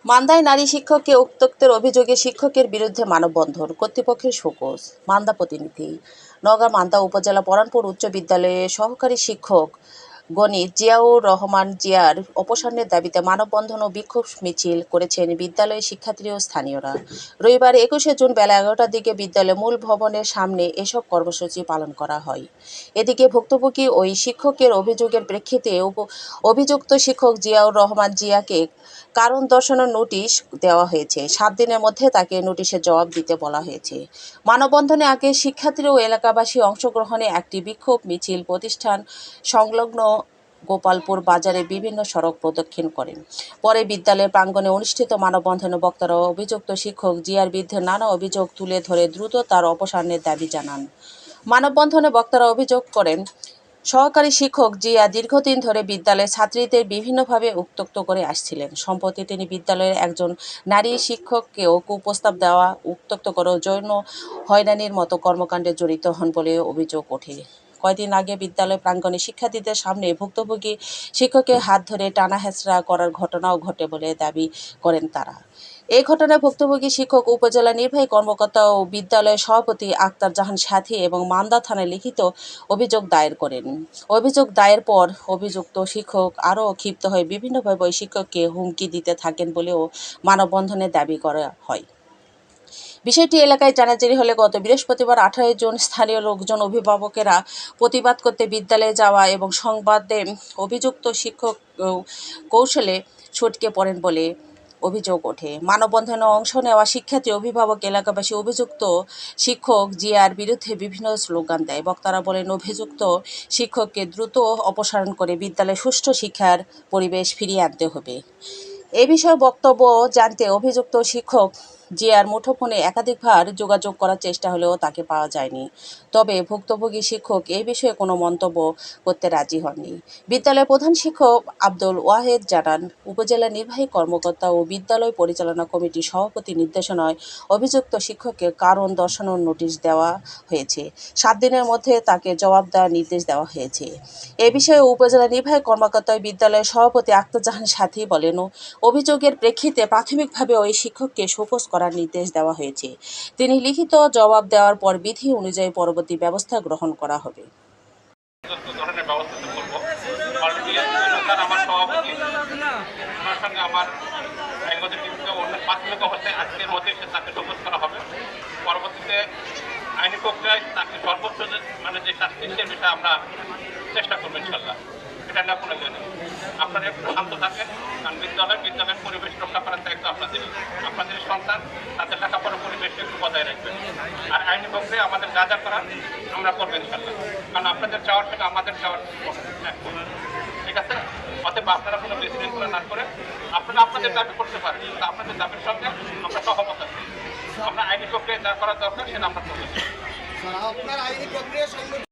মান্দায় নারী শিক্ষককে উত্ত্যক্তের অভিযোগে শিক্ষকের বিরুদ্ধে মানববন্ধন, কর্তৃপক্ষের শোকজ। মান্দা প্রতিনিধি। নওগাঁ মান্দা উপজেলা পরানপুর উচ্চ বিদ্যালয়ে সহকারী শিক্ষক গণিত জিয়াউর রহমান জিয়ার অপসারণের দাবিতে মানববন্ধন ও বিক্ষোভ মিছিল করেছেন বিদ্যালয়ের শিক্ষার্থী ও স্থানীয়রা। রবিবার 21শে জুন বেলা 11টার দিকে বিদ্যালয়ের মূল ভবনের সামনে এসব কর্মসূচি পালন করা হয়। এদিকে ভুক্তভোগী ওই শিক্ষকের অভিযোগের প্রেক্ষিতে অভিযুক্ত শিক্ষক জিয়াউর রহমান জিয়াকে কারণ দর্শানোর নোটিশ দেওয়া হয়েছে। 7 দিনের মধ্যে তাকে নোটিশের জবাব দিতে বলা হয়েছে। মানববন্ধনে আগে শিক্ষার্থী ও এলাকাবাসী অংশগ্রহণে একটি বিক্ষোভ মিছিল প্রতিষ্ঠান সংলগ্ন গোপালপুর বাজারে বিভিন্ন সড়ক প্রদক্ষিণ করেন। পরে বিদ্যালয়ের প্রাঙ্গণে অনুষ্ঠিত মানববন্ধনে বক্তারা অভিযুক্ত শিক্ষক জিয়ার বিরুদ্ধে নানা অভিযোগ তুলে ধরে দ্রুত তার অপসারণের দাবি জানান। মানববন্ধনে বক্তারা অভিযোগ করেন, সহকারী শিক্ষক জিয়া দীর্ঘদিন ধরে বিদ্যালয়ের ছাত্রীদের বিভিন্নভাবে উত্ত্যক্ত করে আসছিলেন। সম্প্রতি তিনি বিদ্যালয়ের একজন নারী শিক্ষককেও কুপ্রস্তাব দেওয়া, উত্ত্যক্ত করা, যৌন হয়রানির মতো কর্মকাণ্ডে জড়িত হন বলে অভিযোগ ওঠে। কয়েকদিন আগে বিদ্যালয় প্রাঙ্গণে শিক্ষার্থীদের সামনে ভুক্তভোগী শিক্ষকের হাত ধরে টানা হেঁচড়া করার ঘটনাও ঘটে বলে দাবি করেন তারা। এই ঘটনায় ভুক্তভোগী শিক্ষক, উপজেলা নির্বাহী কর্মকর্তা ও বিদ্যালয়ের সভাপতি আক্তার জাহান সাথী এবং মান্দা থানায় লিখিত অভিযোগ দায়ের করেন। অভিযোগ দায়ের পর অভিযুক্ত শিক্ষক আরও ক্ষিপ্ত হয়ে বিভিন্নভাবে ওই শিক্ষককে হুমকি দিতে থাকেন বলেও মানববন্ধনে দাবি করা হয়। বিষয়টি এলাকায় জানাজানি হলে গত বৃহস্পতিবার 18 জুন স্থানীয় লোকজন, অভিভাবকেরা প্রতিবাদ করতে বিদ্যালয়ে যাওয়া এবং সংবাদে অভিযুক্ত শিক্ষক কৌশলে ছটকে পড়েন বলে অভিযোগ ওঠে। মানববন্ধনে অংশ নেওয়া শিক্ষার্থী, অভিভাবক, এলাকাবাসী অভিযুক্ত শিক্ষক জিয়ার বিরুদ্ধে বিভিন্ন স্লোগান দেয়। বক্তারা বলেন, অভিযুক্ত শিক্ষককে দ্রুত অপসারণ করে বিদ্যালয়ে সুষ্ঠু শিক্ষার পরিবেশ ফিরিয়ে আনতে হবে। এ বিষয়ে বক্তব্য জানতে অভিযুক্ত শিক্ষক জিয়ার মুঠোফোনে একাধিকবার যোগাযোগ করার চেষ্টা হলেও তাকে পাওয়া যায়নি। তবে ভুক্তভোগী শিক্ষক এই বিষয়ে কোনো মন্তব্য করতে রাজি হননি। বিদ্যালয়ের প্রধান শিক্ষক আব্দুল ওয়াহেদ জানান, উপজেলা নির্বাহী কর্মকর্তা ও বিদ্যালয় পরিচালনা কমিটির সভাপতির নির্দেশনায় অভিযুক্ত শিক্ষককে কারণ দর্শানোর নোটিশ দেওয়া হয়েছে। 7 দিনের মধ্যে তাকে জবাব দেওয়ার নির্দেশ দেওয়া হয়েছে। এ বিষয়ে উপজেলা নির্বাহী কর্মকর্তা বিদ্যালয়ের সভাপতি আক্তার জাহান সাথী বলেন, অভিযোগের প্রেক্ষিতে প্রাথমিকভাবে ওই শিক্ষককে শোকজ করার নির্দেশ দেওয়া হয়েছে। তিনি লিখিত জবাব দেওয়ার পর বিধি অনুযায়ী পরবর্তী ব্যবস্থা গ্রহণ করা হবে। পরবর্তীতে আইনি প্রক্রিয়ায় তাকে সর্বোচ্চ যে শাস্তি সে বিষয়ে আমরা চেষ্টা করবো ইনশাল্লাহ। এটা না কোনো জানি আপনারা একটু শান্ত থাকেন, কারণ বিদ্যালয়ের পরিবেশ রক্ষা করার দায়িত্ব আপনাদের সন্তান, তাদের লেখাপড়ার পরিবেশটা একটু বজায় রাখবেন। আর আইনি প্রক্রিয়া আমাদের যা যা করার আমরা করবো ইনশাল্লাহ, কারণ আপনাদের চাওয়ার থেকে আমাদের চাওয়ার ঠিক আছে। অতএব আপনারা কোনো বিশৃঙ্খলা না করে আপনারা আপনাদের দাবি করতে পারেন, কিন্তু আপনাদের দাবির সঙ্গে আমরা সহমত আছি। আমরা আইনি প্রক্রিয়া যা করা দরকার সেটা আমরা করবো।